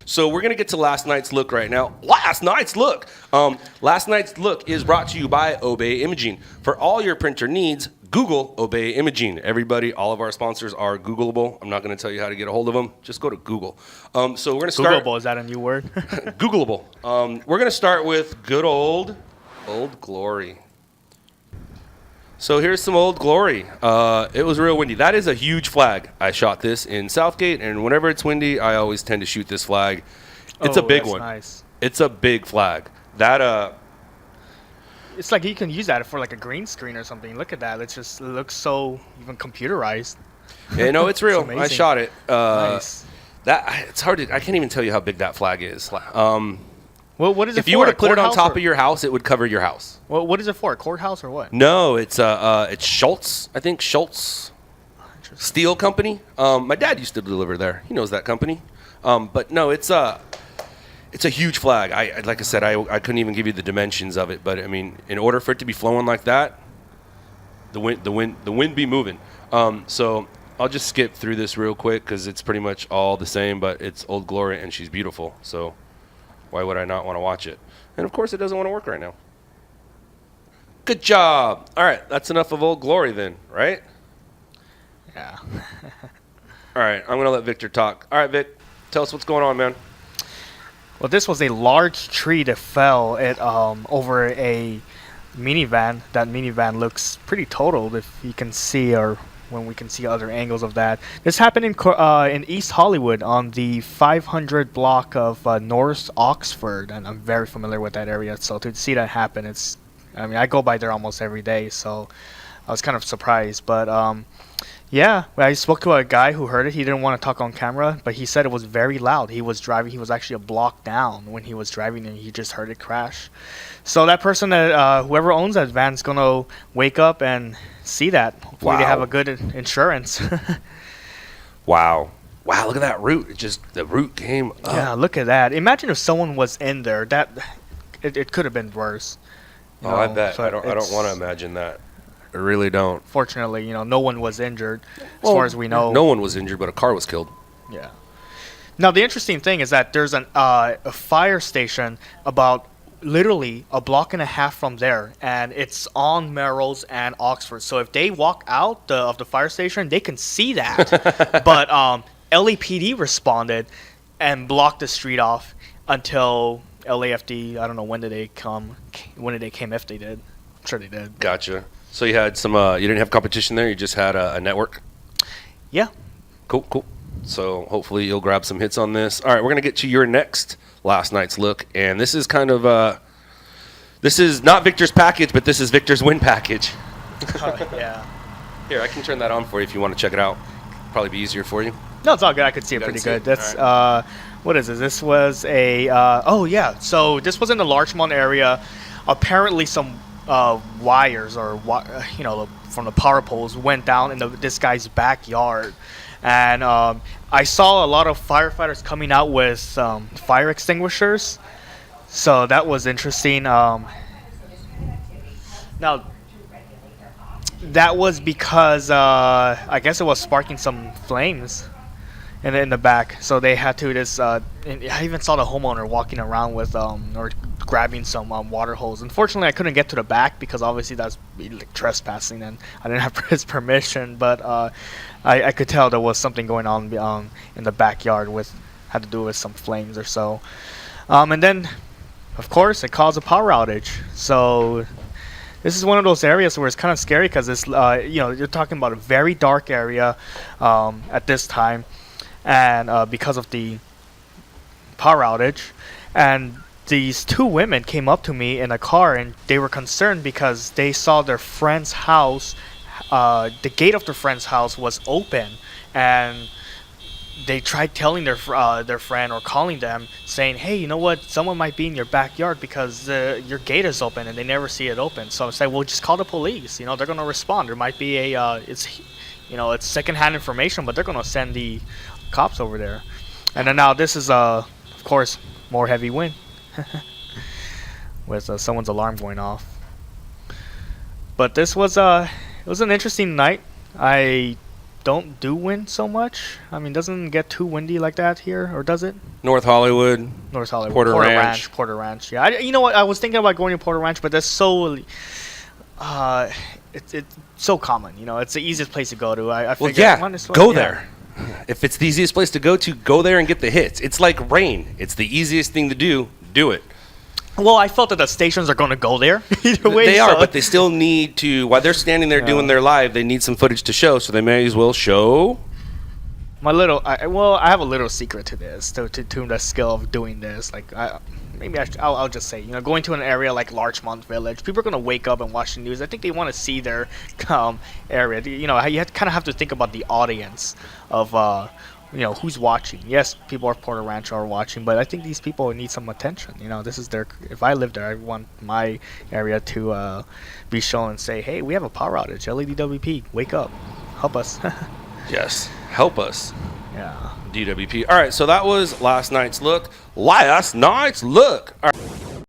So we're going to get to last night's look right now. Last night's look. Last night's look is brought to you by Obey Imaging. For all your printer needs, Google Obey Imaging. Everybody, all of our sponsors are Googleable. I'm not going to tell you how to get a hold of them. Just go to Google. So we're going to start. Googleable, is that a new word? Googleable. We're going to start with good old Glory. So here's some Old Glory. It was real windy. That is a huge flag. I shot this in Southgate, and whenever it's windy, I always tend to shoot this flag. It's a big one. Nice. It's a big flag. That It's like you can use that for like a green screen or something. Look at that. It looks so even computerized. yeah, no, it's real. I shot it. Nice. It's hard to. I can't even tell you how big that flag is. Well, what is it if for? you were to put it on Courthouse top of your house, it would cover your house. Well, what is it for? A courthouse or what? No, it's Schultz. I think Schultz Steel Company. My dad used to deliver there. He knows that company. But no, it's a huge flag. Like I said, I couldn't even give you the dimensions of it. But I mean, in order for it to be flowing like that, the wind be moving. So I'll just skip through this real quick because it's pretty much all the same. But it's Old Glory and she's beautiful. So why would I not want to watch it? And of course, it doesn't want to work right now. Good job. All right, that's enough of Old Glory then, right? Yeah. All right, I'm gonna let Victor talk. All right, Vic, tell us what's going on, man. Well, this was a large tree that fell over a minivan. That minivan looks pretty totaled if you can see, or when we can see other angles of that. This happened in East Hollywood on the 500 block of North Oxford, and I'm very familiar with that area. So to see that happen, I go by there almost every day, so I was kind of surprised. But yeah, I spoke to a guy who heard it. He didn't want to talk on camera, but he said it was very loud. He was driving. He was actually a block down when he was driving, and he just heard it crash. So that person, whoever owns that van, is going to wake up and see that. Hopefully they have a good insurance. Wow, look at that root. The root came up. Yeah, look at that. Imagine if someone was in there. It could have been worse. I bet. So I don't want to imagine that. I really don't. Fortunately, no one was injured as far as we know. No one was injured, but a car was killed. Yeah. Now, the interesting thing is that there's a fire station about literally a block and a half from there, and it's on Melrose and Oxford. So if they walk out of the fire station, they can see that. But LAPD responded and blocked the street off until LAFD. I don't know when did they come. When did they came? If they did, I'm sure they did. Gotcha. So you had some. You didn't have competition there. You just had a network. Yeah. Cool. So hopefully you'll grab some hits on this. All right, we're gonna get to your next last night's look, and this is kind of this is not Victor's package, but this is Victor's win package. Yeah. Here, I can turn that on for you if you want to check it out. Probably be easier for you. No, it's all good. I could see it pretty good. That's what is it? This was a So this was in the Larchmont area. Apparently, some wires or from the power poles went down in this guy's backyard, and I saw a lot of firefighters coming out with fire extinguishers. So that was interesting. Now, that was because I guess it was sparking some flames in the back. So they had to I even saw the homeowner walking around with or grabbing some water hose. Unfortunately, I couldn't get to the back because obviously that's like trespassing, and I didn't have his permission. But I could tell there was something going on in the backyard had to do with some flames or so. And then, of course, it caused a power outage. So this is one of those areas where it's kind of scary because it's you're talking about a very dark area at this time, and because of the power outage, and these two women came up to me in a car, and they were concerned because they saw their friend's house. The gate of their friend's house was open, and they tried telling their friend or calling them, saying, "Hey, you know what? Someone might be in your backyard because your gate is open," and they never see it open. So I said, "Well, just call the police. They're going to respond. There might be it's secondhand information, but they're going to send the cops over there." And then now this is of course more heavy wind with someone's alarm going off. But this was it was an interesting night. I don't do wind so much. I mean, doesn't get too windy like that here, or does it? North Hollywood. North Hollywood, Porter Ranch. Porter Ranch. Yeah, you know what? I was thinking about going to Porter Ranch, but that's so, it's so common. You know, it's the easiest place to go to. I Well, figured, yeah, might as well- go yeah. there. If it's the easiest place to go there and get the hits. It's like rain. It's the easiest thing to do. Do it. Well, I felt that the stations are going to go there either way. They are, so- but they still need to. While they're standing there doing their live, they need some footage to show. So they may as well show. My little, I have a little secret to this, to the skill of doing this. Like, I'll just say, you know, going to an area like Larchmont Village, people are gonna wake up and watch the news. I think they want to see their area. You know, you kind of have to think about the audience of, you know, who's watching. Yes, people of Porter Ranch are watching, but I think these people need some attention. You know, this is their. If I live there, I want my area to be shown and say, hey, we have a power outage. LEDWP, wake up, help us. Yes, help us. Yeah. DWP. All right, so that was last night's look. All right.